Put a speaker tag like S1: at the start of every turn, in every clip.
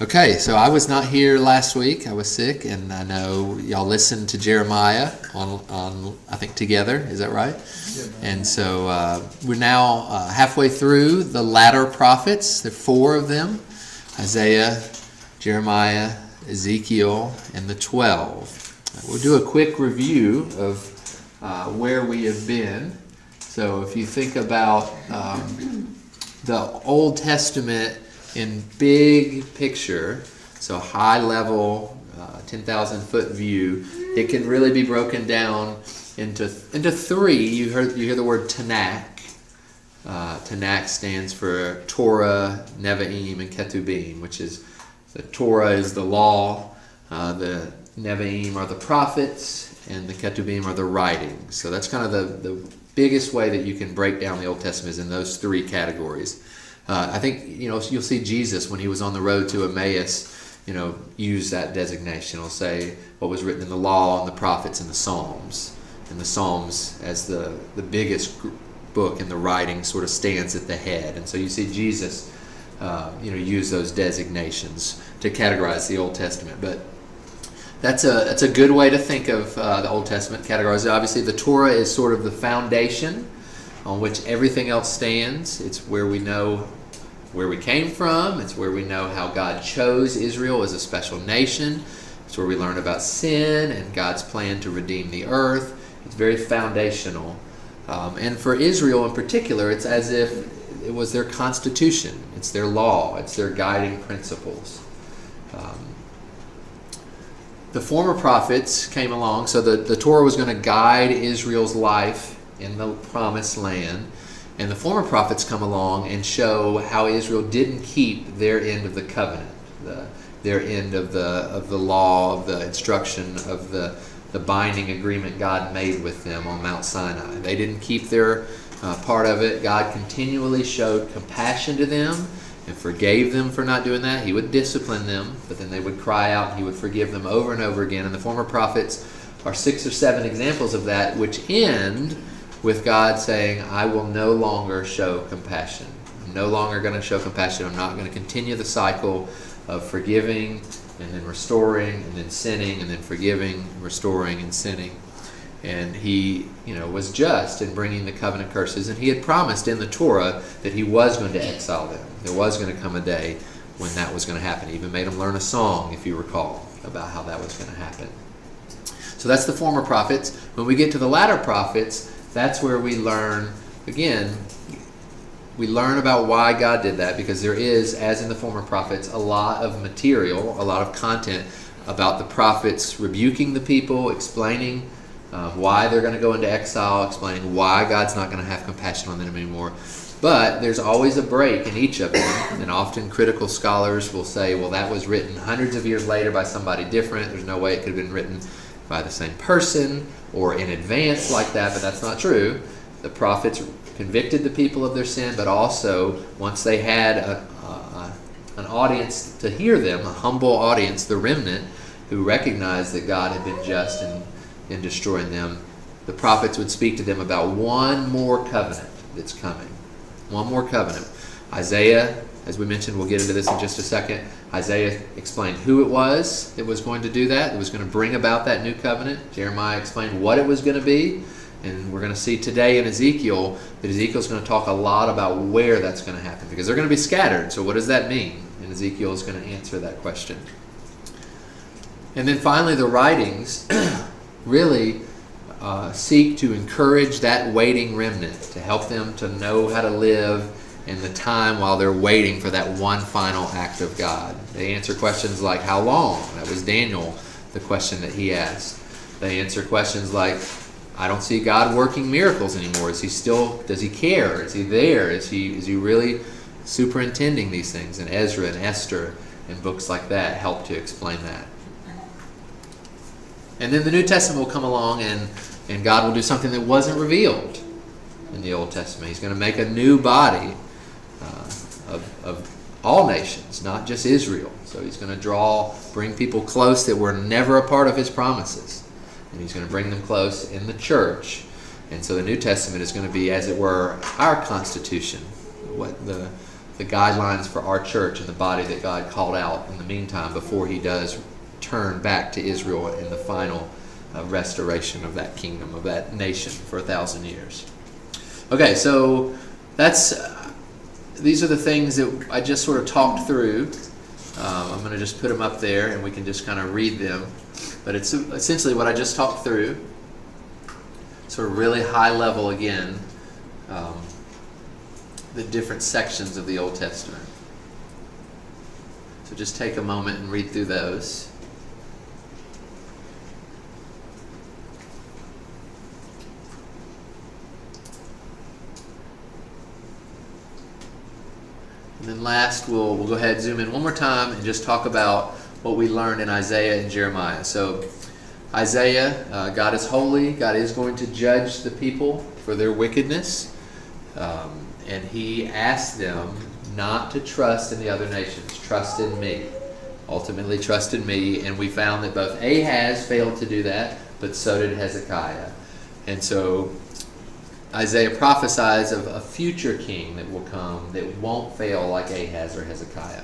S1: Okay, so I was not here last week. I was sick, and I know y'all listened to Jeremiah on I think together. Is that right? Yeah. And so we're now halfway through the latter prophets. There are 4 of them: Isaiah, Jeremiah, Ezekiel, and the 12. We'll do a quick review of where we have been. So if you think about the Old Testament in big picture, so high level, 10,000 foot view, it can really be broken down into 3. You hear the word Tanakh. Tanakh stands for Torah, Nevi'im, and Ketubim, which is the Torah is the law, the Nevi'im are the prophets, and the Ketubim are the writings. So that's kind of the biggest way that you can break down the Old Testament is in those 3 categories. I think you'll see Jesus when he was on the road to Emmaus, use that designation. He'll say what was written in the law and the prophets and the Psalms. And the Psalms, as the biggest book in the writing, sort of stands at the head. And so you see Jesus, use those designations to categorize the Old Testament. But that's a good way to think of the Old Testament categorized. Obviously, the Torah is sort of the foundation on which everything else stands. It's where we know where we came from. It's where we know how God chose Israel as a special nation. It's where we learn about sin and God's plan to redeem the earth. It's very foundational. And for Israel in particular, it's as if it was their constitution. It's their law. It's their guiding principles. The former prophets came along, so the Torah was going to guide Israel's life in the promised land, and the former prophets come along and show how Israel didn't keep their end of the covenant, their end of the law, of the instruction, of the binding agreement God made with them on Mount Sinai. They didn't keep their part of it. God continually showed compassion to them and forgave them for not doing that. He would discipline them, but then they would cry out and he would forgive them over and over again. And the former prophets are 6 or 7 examples of that, which end with God saying, I will no longer show compassion. I'm no longer going to show compassion. I'm not going to continue the cycle of forgiving and then restoring and then sinning and then forgiving, restoring, and sinning. And he, was just in bringing the covenant curses. And he had promised in the Torah that he was going to exile them. There was going to come a day when that was going to happen. He even made them learn a song, if you recall, about how that was going to happen. So that's the former prophets. When we get to the latter prophets, that's where we learn, again, we learn about why God did that, because there is, as in the former prophets, a lot of material, a lot of content about the prophets rebuking the people, explaining why they're going to go into exile, explaining why God's not going to have compassion on them anymore. But there's always a break in each of them, and often critical scholars will say, well, that was written hundreds of years later by somebody different. There's no way it could have been written by the same person or in advance like that, but that's not true. The prophets convicted the people of their sin, but also once they had an audience to hear them, a humble audience, the remnant, who recognized that God had been just in destroying them, the prophets would speak to them about one more covenant that's coming. One more covenant. Isaiah, as we mentioned, we'll get into this in just a second. Isaiah explained who it was that was going to do that. It was going to bring about that new covenant. Jeremiah explained what it was going to be. And we're going to see today in Ezekiel that Ezekiel's going to talk a lot about where that's going to happen, because they're going to be scattered. So what does that mean? And Ezekiel is going to answer that question. And then finally, the writings really seek to encourage that waiting remnant, to help them to know how to live in the time while they're waiting for that one final act of God. They answer questions like, how long? That was Daniel, the question that he asked. They answer questions like, I don't see God working miracles anymore. Does he care? Is he there? Is he really superintending these things? And Ezra and Esther and books like that help to explain that. And then the New Testament will come along and God will do something that wasn't revealed in the Old Testament. He's going to make a new body of all nations, not just Israel. So he's going to bring people close that were never a part of his promises. And he's going to bring them close in the church. And so the New Testament is going to be, as it were, our constitution, what the the guidelines for our church and the body that God called out in the meantime before he does turn back to Israel in the final restoration of that kingdom, of that nation for 1,000 years. Okay, so these are the things that I just sort of talked through. I'm going to just put them up there and we can just kind of read them. But it's essentially what I just talked through. Sort of really high level again, the different sections of the Old Testament. So just take a moment and read through those. And then last, we'll go ahead and zoom in one more time and just talk about what we learned in Isaiah and Jeremiah. So Isaiah, God is holy. God is going to judge the people for their wickedness. And he asked them not to trust in the other nations. Trust in me. Ultimately, trust in me. And we found that both Ahaz failed to do that, but so did Hezekiah. And so Isaiah prophesies of a future king that will come that won't fail like Ahaz or Hezekiah.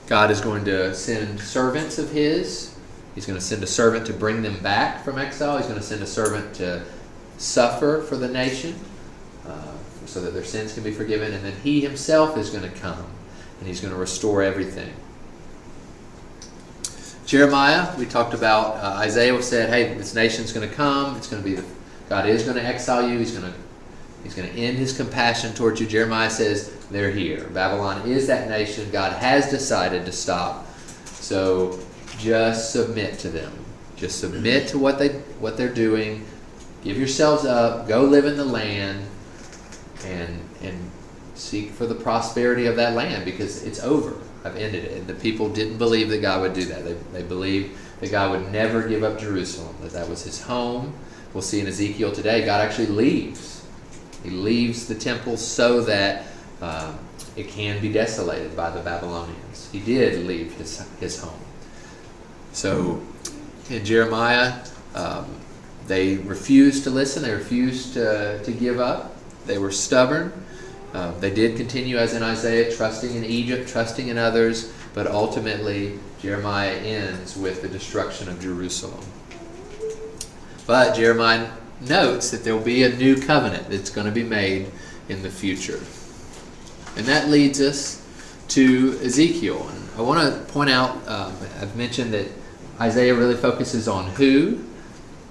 S1: God is going to send servants of his. He's going to send a servant to bring them back from exile. He's going to send a servant to suffer for the nation so that their sins can be forgiven. And then he himself is going to come and he's going to restore everything. Jeremiah, we talked about, Isaiah said, hey, this nation's going to come. It's going to be God is going to exile you. He's going to end his compassion towards you. Jeremiah says, they're here. Babylon is that nation. God has decided to stop. So just submit to them. Just submit to what they're doing. Give yourselves up. Go live in the land and seek for the prosperity of that land because it's over. I've ended it. And the people didn't believe that God would do that. They believed that God would never give up Jerusalem, that was his home. We'll see in Ezekiel today, God actually leaves. He leaves the temple so that it can be desolated by the Babylonians. He did leave his home. So in Jeremiah, they refused to listen. They refused to give up. They were stubborn. They did continue, as in Isaiah, trusting in Egypt, trusting in others, but ultimately Jeremiah ends with the destruction of Jerusalem. But Jeremiah notes that there will be a new covenant that's going to be made in the future. And that leads us to Ezekiel. And I want to point out, I've mentioned that Isaiah really focuses on who,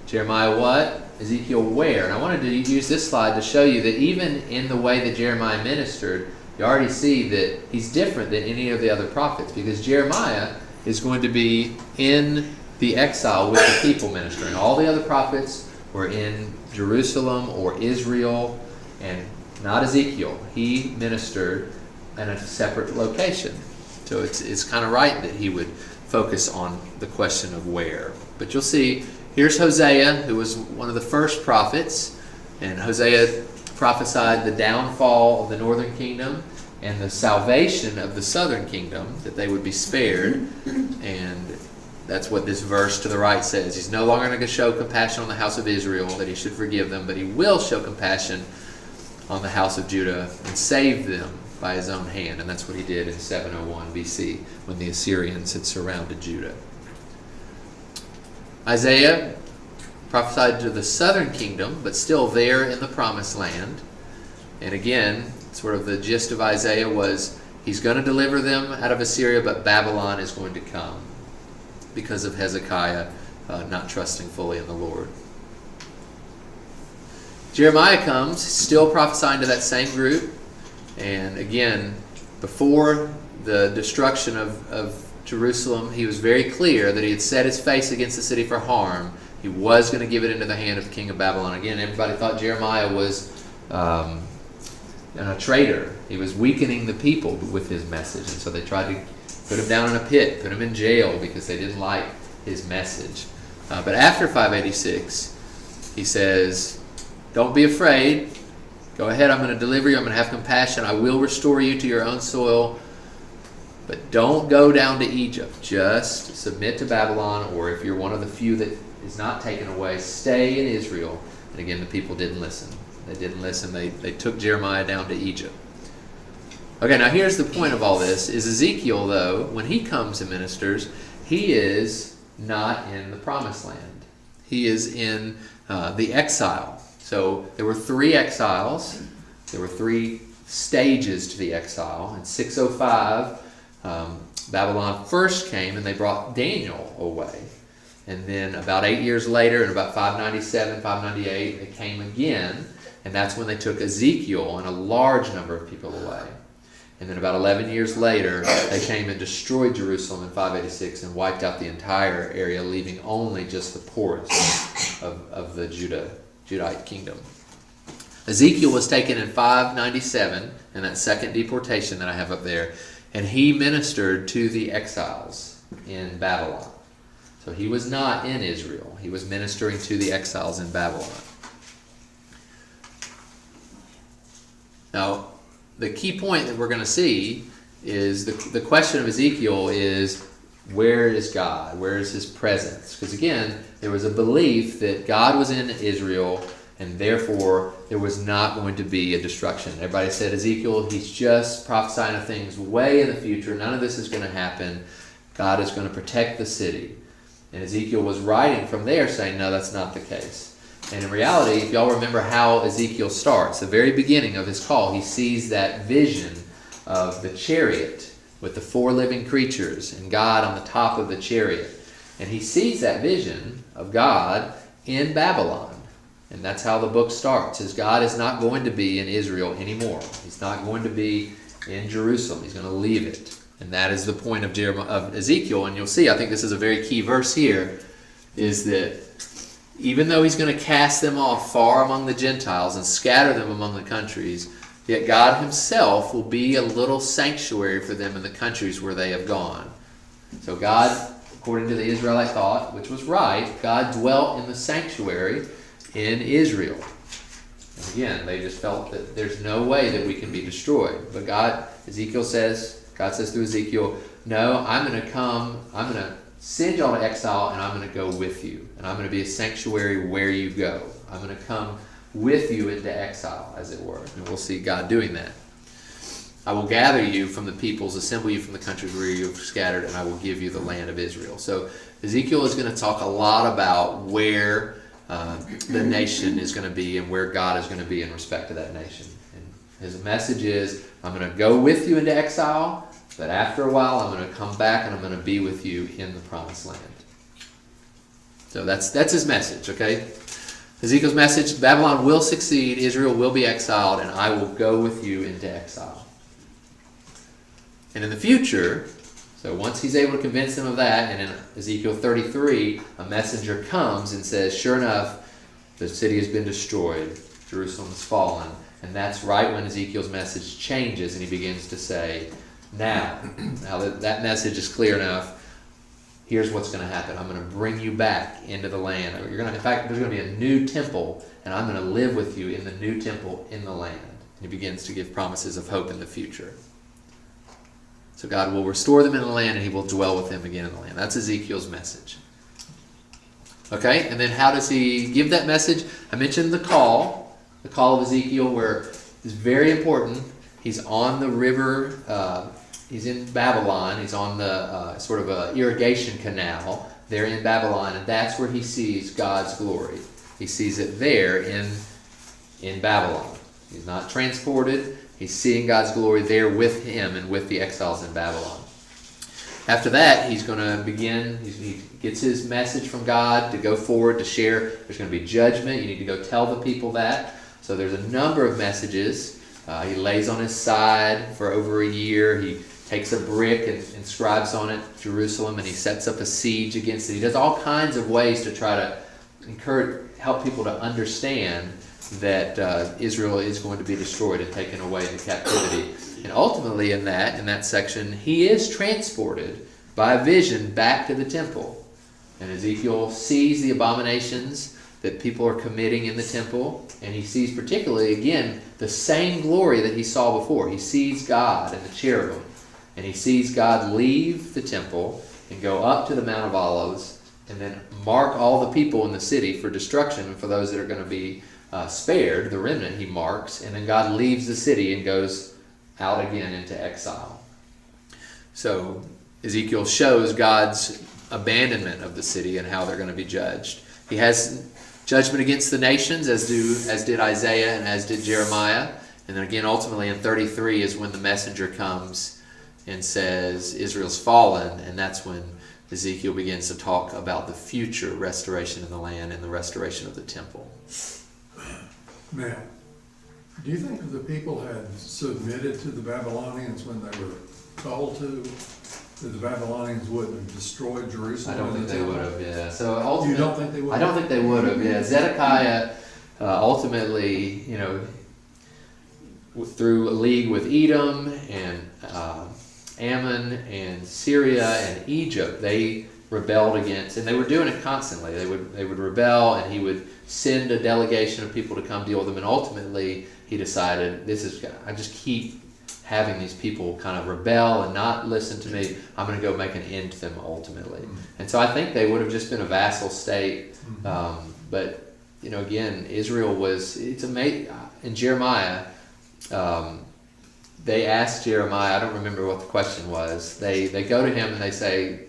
S1: Jeremiah what, Ezekiel where. And I wanted to use this slide to show you that even in the way that Jeremiah ministered, you already see that he's different than any of the other prophets because Jeremiah is going to be in the exile with the people ministering. All the other prophets were in Jerusalem or Israel, and not Ezekiel. He ministered in a separate location. So it's kind of right that he would focus on the question of where. But you'll see, here's Hosea, who was one of the first prophets, and Hosea prophesied the downfall of the northern kingdom and the salvation of the southern kingdom, that they would be spared. And that's what this verse to the right says. He's no longer going to show compassion on the house of Israel, that he should forgive them, but he will show compassion on the house of Judah and save them by his own hand. And that's what he did in 701 BC when the Assyrians had surrounded Judah. Isaiah prophesied to the southern kingdom, but still there in the promised land. And again, sort of the gist of Isaiah was he's going to deliver them out of Assyria, but Babylon is going to come because of Hezekiah not trusting fully in the Lord. Jeremiah comes, still prophesying to that same group. And again, before the destruction of Jerusalem, he was very clear that he had set his face against the city for harm. He was going to give it into the hand of the king of Babylon. Again, everybody thought Jeremiah was a traitor. He was weakening the people with his message. And so they tried to put him down in a pit, put him in jail because they didn't like his message. But after 586, he says, don't be afraid. Go ahead, I'm going to deliver you. I'm going to have compassion. I will restore you to your own soil. But don't go down to Egypt. Just submit to Babylon, or if you're one of the few that is not taken away, stay in Israel. And again, the people didn't listen. They didn't listen. They took Jeremiah down to Egypt. Okay, now here's the point of all this, is Ezekiel, though, when he comes and ministers, he is not in the promised land. He is in the exile. So there were 3 exiles. There were 3 stages to the exile. In 605, Babylon first came and they brought Daniel away. And then about 8 years later, in about 597, 598, they came again. And that's when they took Ezekiel and a large number of people away. And then about 11 years later, they came and destroyed Jerusalem in 586 and wiped out the entire area, leaving only just the poorest of the Judite kingdom. Ezekiel was taken in 597 in that second deportation that I have up there, and he ministered to the exiles in Babylon. So he was not in Israel. He was ministering to the exiles in Babylon. Now, the key point that we're going to see is the question of Ezekiel is, where is God? Where is his presence? Because again, there was a belief that God was in Israel and therefore there was not going to be a destruction. Everybody said, Ezekiel, he's just prophesying of things way in the future. None of this is going to happen. God is going to protect the city. And Ezekiel was writing from there saying, no, that's not the case. And in reality, if y'all remember how Ezekiel starts, the very beginning of his call, he sees that vision of the chariot with the 4 living creatures and God on the top of the chariot. And he sees that vision of God in Babylon. And that's how the book starts, is God is not going to be in Israel anymore. He's not going to be in Jerusalem. He's going to leave it. And that is the point of Ezekiel. And you'll see, I think this is a very key verse here, is that even though he's going to cast them off far among the Gentiles and scatter them among the countries, yet God himself will be a little sanctuary for them in the countries where they have gone. So God, according to the Israelite thought, which was right, God dwelt in the sanctuary in Israel. And again, they just felt that there's no way that we can be destroyed. But God says through Ezekiel, no, I'm going to send y'all to exile, and I'm going to go with you. And I'm going to be a sanctuary where you go. I'm going to come with you into exile, as it were. And we'll see God doing that. I will gather you from the peoples, assemble you from the countries where you have scattered, and I will give you the land of Israel. So Ezekiel is going to talk a lot about where the nation is going to be and where God is going to be in respect to that nation. And his message is, I'm going to go with you into exile, but after a while, I'm going to come back and I'm going to be with you in the promised land. So that's his message, okay? Ezekiel's message, Babylon will succeed, Israel will be exiled, and I will go with you into exile. And in the future, so once he's able to convince them of that, and in Ezekiel 33, a messenger comes and says, sure enough, the city has been destroyed, Jerusalem has fallen. And that's right when Ezekiel's message changes and he begins to say, now that message is clear enough, here's what's going to happen. I'm going to bring you back into the land. In fact, there's going to be a new temple, and I'm going to live with you in the new temple in the land. And he begins to give promises of hope in the future. So God will restore them in the land, and he will dwell with them again in the land. That's Ezekiel's message. Okay, and then how does he give that message? I mentioned the call of Ezekiel, where it's very important. He's on the river. He's in Babylon. He's on the sort of a irrigation canal there in Babylon, and that's where he sees God's glory. He sees it there in Babylon. He's not transported. He's seeing God's glory there with him and with the exiles in Babylon. After that, he's going to begin, he gets his message from God to go forward, to share. There's going to be judgment. You need to go tell the people that. So there's a number of messages. He lays on his side for over a year. He takes a brick and inscribes on it Jerusalem, and he sets up a siege against it. He does all kinds of ways to try to help people to understand that Israel is going to be destroyed and taken away into captivity. And ultimately in that section, he is transported by vision back to the temple. And Ezekiel sees the abominations that people are committing in the temple, and he sees particularly, again, the same glory that he saw before. He sees God and the cherubim, and he sees God leave the temple and go up to the Mount of Olives and then mark all the people in the city for destruction, and for those that are going to be spared, the remnant he marks, and then God leaves the city and goes out again into exile. So Ezekiel shows God's abandonment of the city and how they're going to be judged. He has judgment against the nations, as did Isaiah and as did Jeremiah. And then again, ultimately in 33 is when the messenger comes and says, Israel's fallen, and that's when Ezekiel begins to talk about the future restoration of the land and the restoration of the temple.
S2: Now, do you think the people had submitted to the Babylonians when they were told to, that the Babylonians wouldn't have destroyed Jerusalem?
S1: I don't think they would have, yeah. So ultimately,
S2: you don't think they would have?
S1: I don't think they would have, yeah. Zedekiah ultimately, through a league with Edom and Ammon and Syria and Egypt, they rebelled against, and they were doing it constantly. They would rebel, and he would send a delegation of people to come deal with them, and ultimately he decided, I just keep having these people kind of rebel and not listen to me. I'm going to go make an end to them ultimately. Mm-hmm. And so I think they would have just been a vassal state. Mm-hmm. But again, Israel was, it's amazing. In Jeremiah, they asked Jeremiah, I don't remember what the question was. They go to him and they say,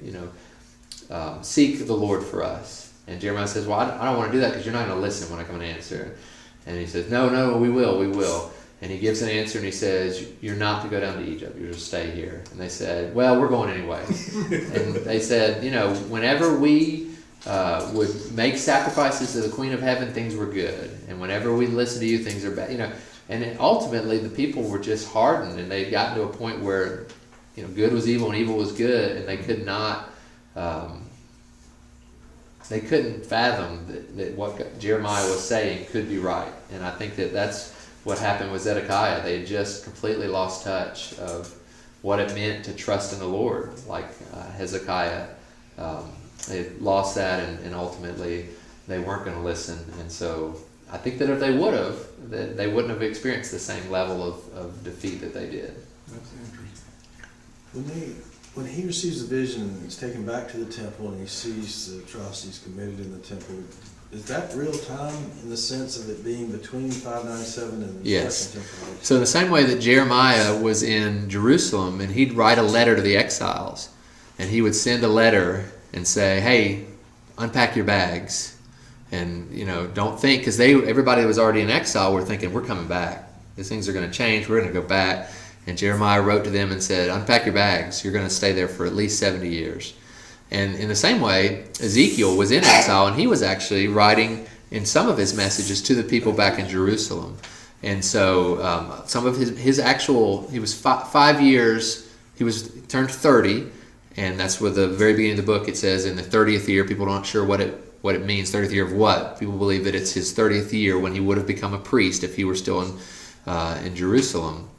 S1: seek the Lord for us. And Jeremiah says, well, I don't want to do that because you're not going to listen when I come and answer. And he says, no, we will. And he gives an answer and he says, you're not to go down to Egypt, you're to stay here. And they said, well, we're going anyway. And they said, whenever we would make sacrifices to the Queen of Heaven, things were good. And whenever we listen to you, things are bad. And ultimately the people were just hardened, and they'd gotten to a point where good was evil and evil was good, and they could not they couldn't fathom that what Jeremiah was saying could be right. And I think that's what happened with Zedekiah. They had just completely lost touch of what it meant to trust in the Lord, like Hezekiah. They lost that, and ultimately they weren't going to listen. And so I think that if they would have, they wouldn't have experienced the same level of defeat that they did.
S2: That's interesting.
S3: When he receives the vision and he's taken back to the temple and he sees the atrocities committed in the temple, is that real time in the sense of it being between 597 and the second temple?
S1: So in the same way that Jeremiah was in Jerusalem and he'd write a letter to the exiles, and he would send a letter and say, hey, unpack your bags. And, don't think, because everybody that was already in exile were thinking, we're coming back. These things are going to change. We're going to go back. And Jeremiah wrote to them and said, unpack your bags. You're going to stay there for at least 70 years. And in the same way, Ezekiel was in exile, and he was actually writing in some of his messages to the people back in Jerusalem. And so some of his actual, he was 5 years, turned 30, and that's where the very beginning of the book, it says in the 30th year, people aren't sure what it means, 30th year of what. People believe that it's his 30th year when he would have become a priest if he were still in Jerusalem.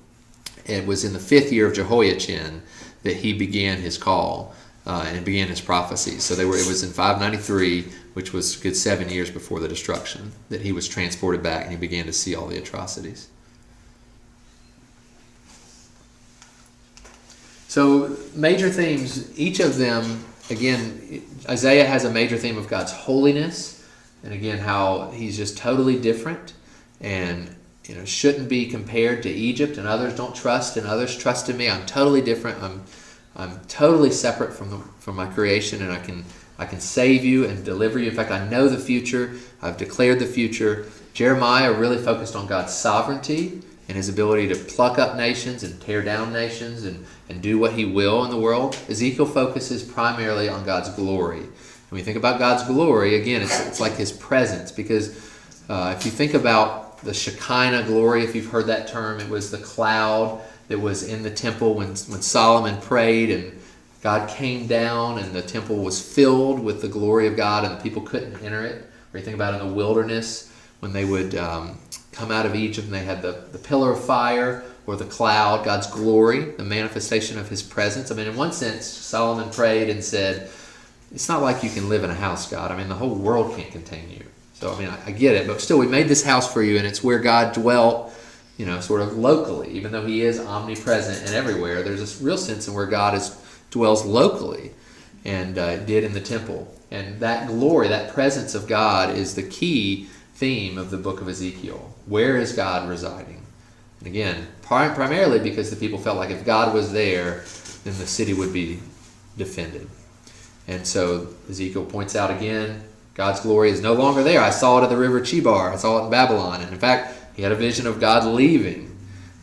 S1: It was in the 5th year of Jehoiachin that he began his call and began his prophecies. So it was in 593, which was a good 7 years before the destruction, that he was transported back and he began to see all the atrocities. So major themes, each of them, again, Isaiah has a major theme of God's holiness, and again how he's just totally different and shouldn't be compared to Egypt, and others don't trust, and others trust in me. I'm totally different. I'm totally separate from my creation, and I can save you and deliver you. In fact, I know the future. I've declared the future. Jeremiah really focused on God's sovereignty and his ability to pluck up nations and tear down nations and do what he will in the world. Ezekiel focuses primarily on God's glory. When you think about God's glory, again, it's like his presence, because if you think about the Shekinah glory, if you've heard that term, it was the cloud that was in the temple when Solomon prayed and God came down and the temple was filled with the glory of God and the people couldn't enter it. Or you think about in the wilderness when they would come out of Egypt and they had the pillar of fire or the cloud, God's glory, the manifestation of his presence. I mean, in one sense, Solomon prayed and said, it's not like you can live in a house, God. I mean, the whole world can't contain you. So, I mean, I get it, but still, we made this house for you, and it's where God dwelt, sort of locally. Even though he is omnipresent and everywhere, there's this real sense in where God dwells locally, and did in the temple. And that glory, that presence of God is the key theme of the book of Ezekiel. Where is God residing? And again, primarily because the people felt like if God was there, then the city would be defended. And so Ezekiel points out again, God's glory is no longer there. I saw it at the river Chebar. I saw it in Babylon. And in fact, he had a vision of God leaving.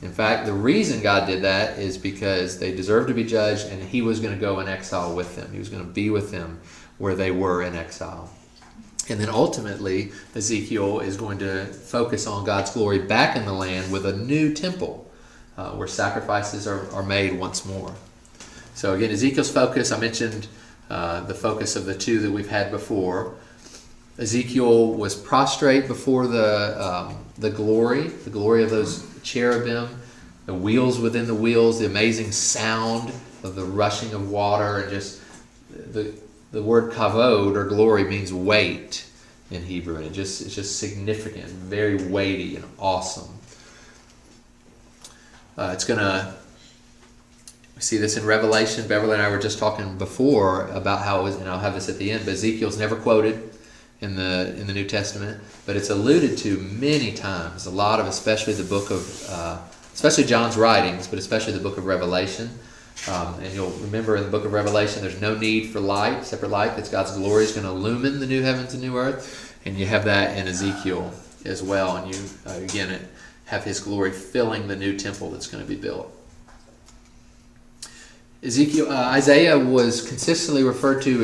S1: In fact, the reason God did that is because they deserved to be judged, and he was going to go in exile with them. He was going to be with them where they were in exile. And then ultimately, Ezekiel is going to focus on God's glory back in the land with a new temple where sacrifices are made once more. So again, Ezekiel's focus, I mentioned the focus of the two that we've had before. Ezekiel was prostrate before the glory of those cherubim, the wheels within the wheels, the amazing sound of the rushing of water, and just the word kavod, or glory, means weight in Hebrew, and it's just significant, very weighty and awesome. We see this in Revelation. Beverly and I were just talking before about how it was, and I'll have this at the end, but Ezekiel's never quoted in the New Testament, but it's alluded to many times. A lot of, especially the book of, especially John's writings, but especially the book of Revelation. And you'll remember in the book of Revelation, there's no need for light, separate light. That's God's glory is going to illumine the new heavens and new earth. And you have that in Ezekiel as well. And you, again, have his glory filling the new temple that's going to be built. Isaiah was consistently referred to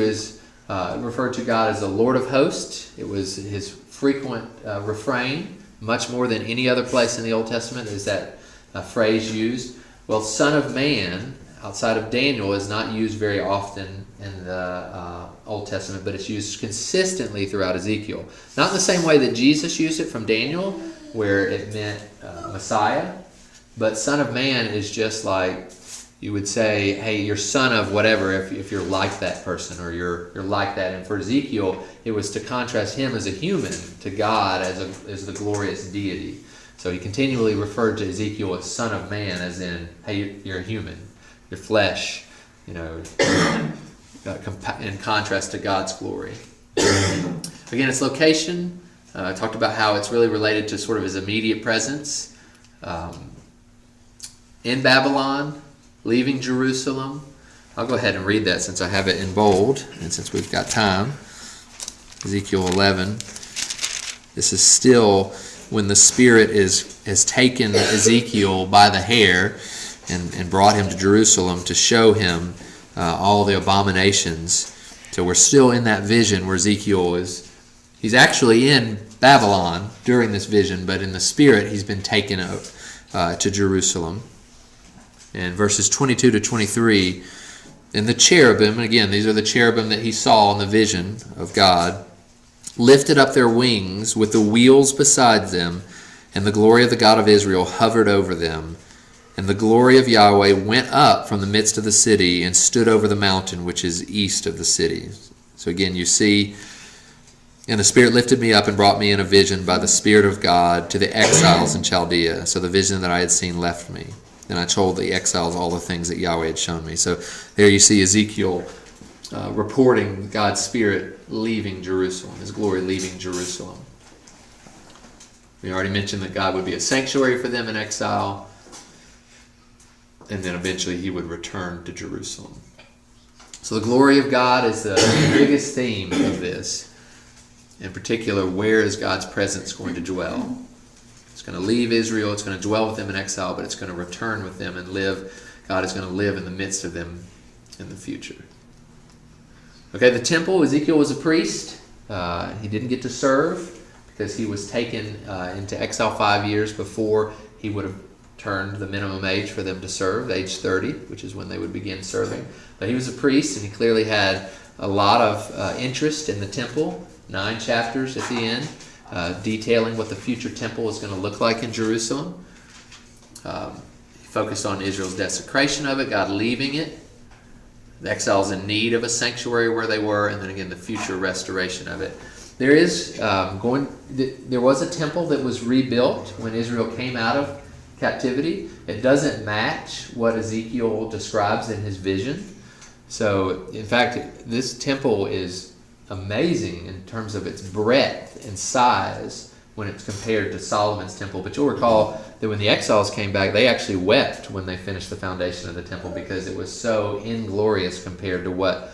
S1: God as the Lord of hosts. It was his frequent refrain, much more than any other place in the Old Testament is that phrase used. Well, Son of Man, outside of Daniel, is not used very often in the Old Testament, but it's used consistently throughout Ezekiel. Not in the same way that Jesus used it from Daniel, where it meant Messiah, but Son of Man is just like you would say, hey, you're son of whatever, if you're like that person, or you're like that. And for Ezekiel, it was to contrast him as a human to God as the glorious deity. So he continually referred to Ezekiel as Son of Man, as in, hey, you're a human, your flesh, in contrast to God's glory. Again, its location, I talked about how it's really related to sort of his immediate presence in Babylon, leaving Jerusalem. I'll go ahead and read that since I have it in bold and since we've got time. Ezekiel 11. This is still when the Spirit has taken Ezekiel by the hair and brought him to Jerusalem to show him all the abominations. So we're still in that vision where Ezekiel he's actually in Babylon during this vision, but in the Spirit he's been taken to Jerusalem. And verses 22 to 23, and the cherubim, and again, these are the cherubim that he saw in the vision of God, lifted up their wings with the wheels beside them, and the glory of the God of Israel hovered over them. And the glory of Yahweh went up from the midst of the city and stood over the mountain which is east of the city. So again, you see, and the Spirit lifted me up and brought me in a vision by the Spirit of God to the exiles in Chaldea. So the vision that I had seen left me. And I told the exiles all the things that Yahweh had shown me. So there you see Ezekiel reporting God's Spirit leaving Jerusalem, his glory leaving Jerusalem. We already mentioned that God would be a sanctuary for them in exile, and then eventually he would return to Jerusalem. So the glory of God is the biggest theme of this. In particular, where is God's presence going to dwell? It's going to leave Israel, it's going to dwell with them in exile, but it's going to return with them and live. God is going to live in the midst of them in the future. Okay, the temple, Ezekiel was a priest. He didn't get to serve because he was taken into exile 5 years before he would have turned the minimum age for them to serve, age 30, which is when they would begin serving. But he was a priest, and he clearly had a lot of interest in the temple. 9 chapters at the end. Detailing what the future temple is going to look like in Jerusalem. He focused on Israel's desecration of it, God leaving it, the exiles in need of a sanctuary where they were, and then again the future restoration of it. There was a temple that was rebuilt when Israel came out of captivity. It doesn't match what Ezekiel describes in his vision. So, in fact, this temple is amazing in terms of its breadth and size when it's compared to Solomon's temple. But you'll recall that when the exiles came back, they actually wept when they finished the foundation of the temple because it was so inglorious compared to what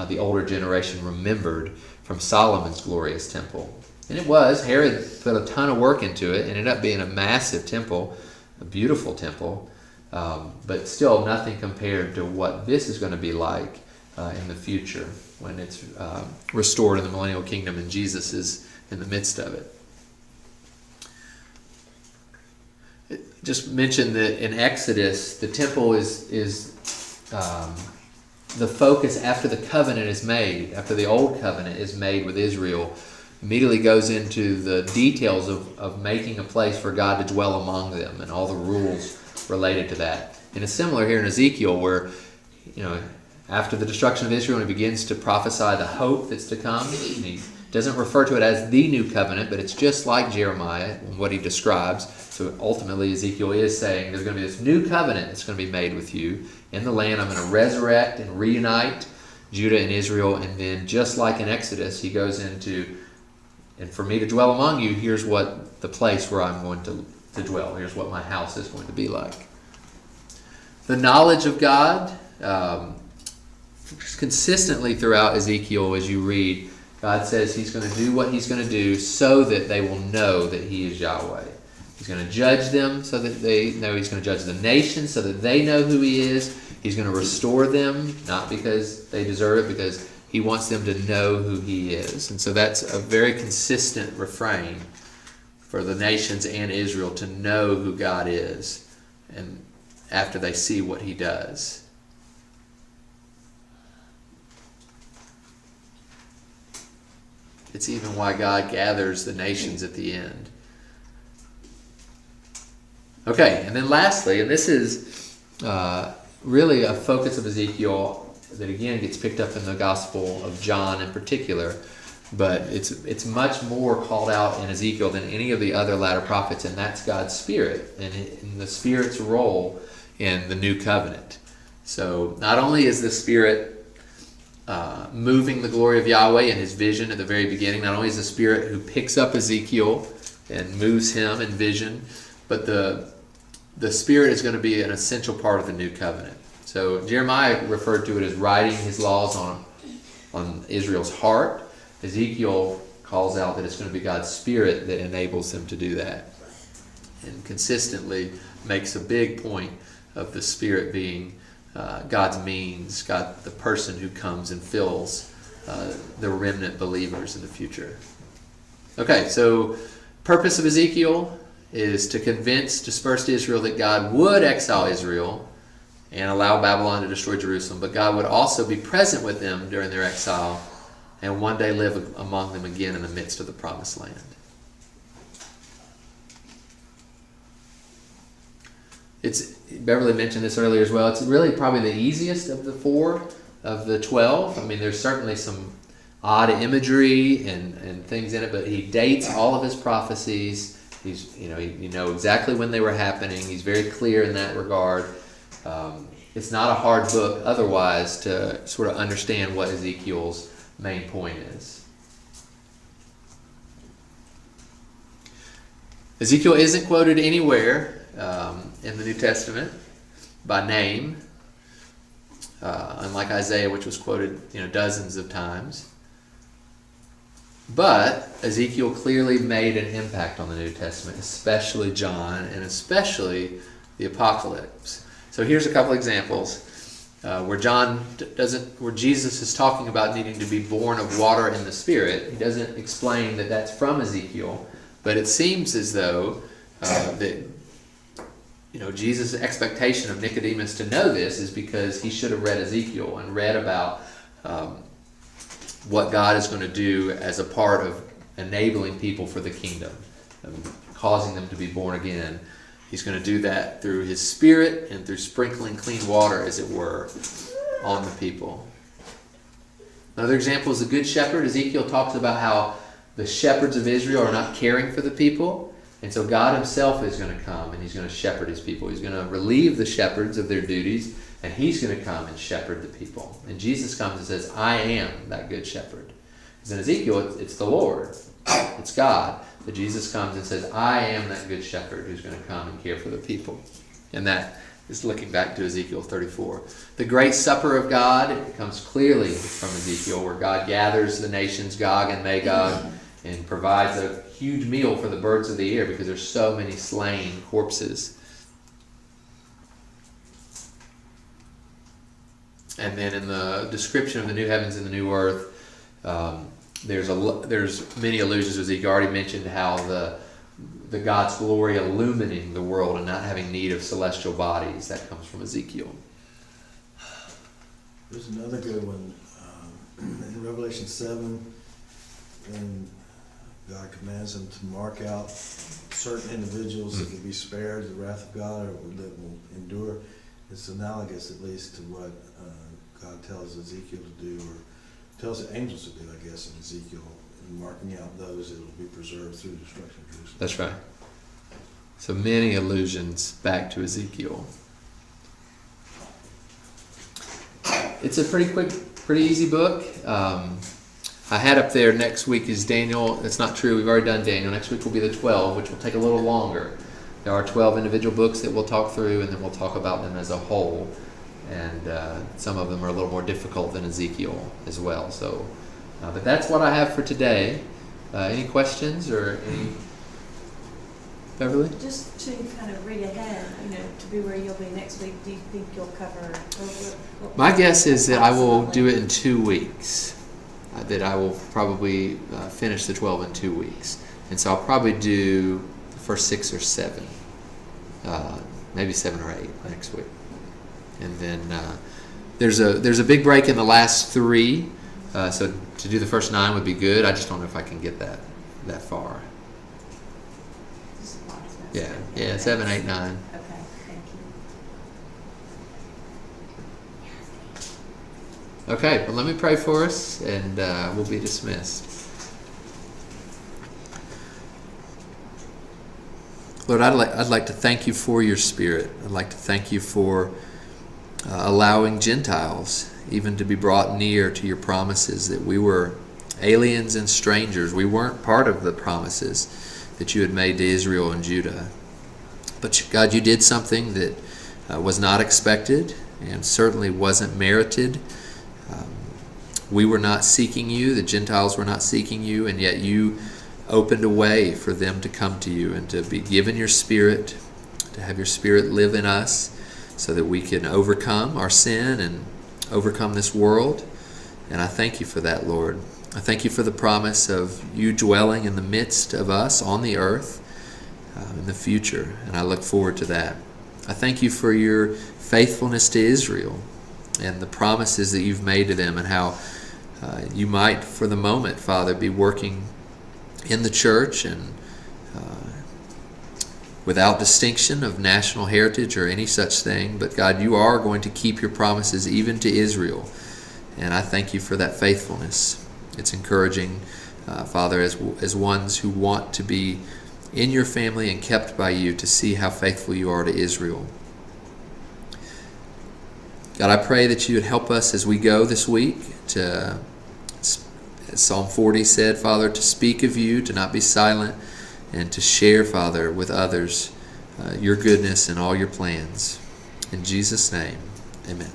S1: the older generation remembered from Solomon's glorious temple. And it was. Herod put a ton of work into it. It ended up being a massive temple, a beautiful temple, but still nothing compared to what this is going to be like in the future when it's restored in the millennial kingdom and Jesus is in the midst of it. Just mention that in Exodus, the temple is the focus after the covenant is made, after the old covenant is made with Israel, immediately goes into the details of making a place for God to dwell among them and all the rules related to that. And it's similar here in Ezekiel where, after the destruction of Israel, he begins to prophesy the hope that's to come. He doesn't refer to it as the new covenant, but it's just like Jeremiah and what he describes. So ultimately Ezekiel is saying there's going to be this new covenant that's going to be made with you in the land. I'm going to resurrect and reunite Judah and Israel. And then just like in Exodus, he goes into, and for me to dwell among you, here's what the place where I'm going to dwell. Here's what my house is going to be like. The knowledge of God, consistently throughout Ezekiel as you read, God says he's going to do what he's going to do so that they will know that he is Yahweh. He's going to judge them so that they know. He's going to judge the nations so that they know who he is. He's going to restore them, not because they deserve it, because he wants them to know who he is. And so that's a very consistent refrain for the nations and Israel to know who God is, and after they see what he does. It's even why God gathers the nations at the end. Okay, and then lastly, and this is really a focus of Ezekiel that again gets picked up in the Gospel of John in particular, but it's much more called out in Ezekiel than any of the other latter prophets, and that's God's Spirit and the Spirit's role in the new covenant. So not only is the Spirit moving the glory of Yahweh in his vision at the very beginning, not only is the Spirit who picks up Ezekiel and moves him in vision, but the Spirit is going to be an essential part of the new covenant. So Jeremiah referred to it as writing his laws on Israel's heart. Ezekiel calls out that it's going to be God's Spirit that enables him to do that, and consistently makes a big point of the Spirit being God's means, God, the person who comes and fills the remnant believers in the future. Okay, so purpose of Ezekiel is to convince dispersed Israel that God would exile Israel and allow Babylon to destroy Jerusalem, but God would also be present with them during their exile and one day live among them again in the midst of the promised land. Beverly mentioned this earlier as well. It's really probably the easiest of the 4 of the 12. I mean, there's certainly some odd imagery and things in it, but he dates all of his prophecies. You know exactly when they were happening. He's very clear in that regard. It's not a hard book otherwise to sort of understand what Ezekiel's main point is. Ezekiel isn't quoted anywhere in the New Testament by name, unlike Isaiah, which was quoted dozens of times. But Ezekiel clearly made an impact on the New Testament, especially John and especially the Apocalypse. So here's a couple examples where Jesus is talking about needing to be born of water and the Spirit. He doesn't explain that that's from Ezekiel, but it seems as though that Jesus' expectation of Nicodemus to know this is because he should have read Ezekiel and read about what God is going to do as a part of enabling people for the kingdom, causing them to be born again. He's going to do that through his Spirit and through sprinkling clean water, as it were, on the people. Another example is the Good Shepherd. Ezekiel talks about how the shepherds of Israel are not caring for the people, and so God himself is going to come and he's going to shepherd his people. He's going to relieve the shepherds of their duties, and he's going to come and shepherd the people. And Jesus comes and says, I am that good shepherd. Because in Ezekiel, it's the Lord. It's God. But Jesus comes and says, I am that good shepherd who's going to come and care for the people. And that is looking back to Ezekiel 34. The great supper of God comes clearly from Ezekiel, where God gathers the nations, Gog and Magog, and provides a huge meal for the birds of the air because there's so many slain corpses. And then in the description of the new heavens and the new earth, there's many allusions to Ezekiel. I already mentioned how the God's glory illumining the world and not having need of celestial bodies. That comes from Ezekiel.
S3: There's another good one in Revelation 7, when God commands them to mark out certain individuals that will be spared the wrath of God or that will endure. It's analogous, at least, to what God tells Ezekiel to do, or tells the angels to do, I guess, in Ezekiel, and marking out those that will be preserved through the destruction of Jerusalem.
S1: That's right. So many allusions back to Ezekiel. It's a pretty easy book. I had up there next week is Daniel. That's not true. We've already done Daniel. Next week will be the 12, which will take a little longer. There are 12 individual books that we'll talk through, and then we'll talk about them as a whole. And some of them are a little more difficult than Ezekiel as well. So, but that's what I have for today. Any questions or any? Beverly?
S4: Just to kind of read ahead, to be where you'll be next week, do you think you'll cover?
S1: My guess is that I will do it in 2 weeks. That I will probably finish the 12 in 2 weeks. And so I'll probably do the first 6 or 7. Maybe 7 or 8 next week. And then there's a big break in the last 3. So to do the first 9 would be good. I just don't know if I can get that far. Yeah, 7, 8, 9.
S4: Okay, thank you.
S1: Okay, well, let me pray for us, and we'll be dismissed. Lord, I'd like to thank you for your Spirit. I'd like to thank you for allowing Gentiles even to be brought near to your promises, that we were aliens and strangers. We weren't part of the promises that you had made to Israel and Judah. But God, you did something that was not expected and certainly wasn't merited. We were not seeking you, the Gentiles were not seeking you, and yet you opened a way for them to come to you and to be given your Spirit, to have your Spirit live in us so that we can overcome our sin and overcome this world. And I thank you for that, Lord. I thank you for the promise of you dwelling in the midst of us on the earth in the future, and I look forward to that. I thank you for your faithfulness to Israel and the promises that you've made to them, and how you might, for the moment, Father, be working in the church and without distinction of national heritage or any such thing. But God, you are going to keep your promises even to Israel, and I thank you for that faithfulness. It's encouraging, Father, as ones who want to be in your family and kept by you, to see how faithful you are to Israel. God, I pray that you would help us as we go this week to, as Psalm 40 said, Father, to speak of you, to not be silent, and to share, Father, with others your goodness and all your plans. In Jesus' name, amen.